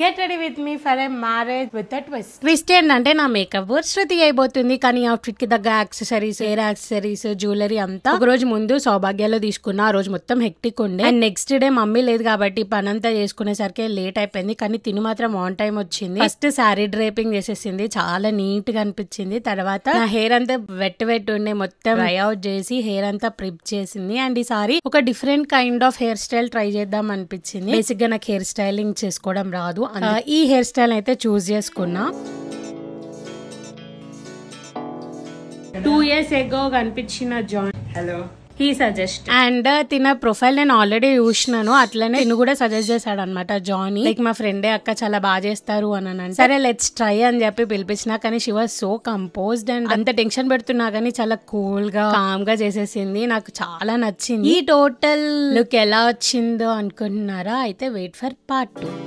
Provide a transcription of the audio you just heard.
Get ready with me for a marriage with a twist. Twist ఏంటంటే నా makeup శృతి అయిపోతుంది, కానీ అవుట్ఫిట్ కి తగ్గ యాక్సెసరీస్, హెయిర్ యాక్సెసరీస్, జ్యువెలరీ అంతా ఒక రోజు ముందు సౌభాగ్యాలో తీసుకున్నా. ఆ రోజు మొత్తం హెక్టిక్ ఉండే. అండ్ నెక్స్ట్ డే మమ్మీ లేదు కాబట్టి పని అంతా చేసుకునేసరికి లేట్ అయిపోయింది, కానీ తిను మాత్రం ఆన్ టైం వచ్చింది. ఫస్ట్ శారీ డ్రేపింగ్ చేసేసింది, చాలా నీట్ గా అనిపించింది. తర్వాత నా హెయిర్ అంతా వెట్ ఉండే మొత్తం డ్రై అవుట్ చేసి హెయిర్ అంతా ప్రిప్ చేసింది. అండ్ ఈసారి ఒక different kind of hair style try చేద్దాం అనిపించింది. బేసిక్ గా నాకు హెయిర్ స్టైలింగ్ చేసుకోవడం రాదు, ఈ హెయిర్ స్టైల్ అయితే చూస్ చేసుకున్నా. 2 years ago కనిపించిన జాన్ హీ సజెస్ట్ అండ్ తిన ప్రొఫైల్ నేను ఆల్రెడీ చూసినాను, అట్లనే తిను కూడా సజెస్ట్ చేశాడు అనమాట. జానీ లైక్ మా ఫ్రెండే అక్క చాలా బాగా చేస్తారు అని సరే లెట్స్ ట్రై అని చెప్పి పిలిపించిన. కానీ she was so composed and అంత టెన్షన్ పెడుతున్నా కానీ చాలా కూల్ గా కామ్ గా చేసేసింది. నాకు చాలా నచ్చింది. ఈ టోటల్ లుక్ ఎలా వచ్చిందో అనుకుంటున్నారా? అయితే వెయిట్ ఫర్ పార్ట్ 2.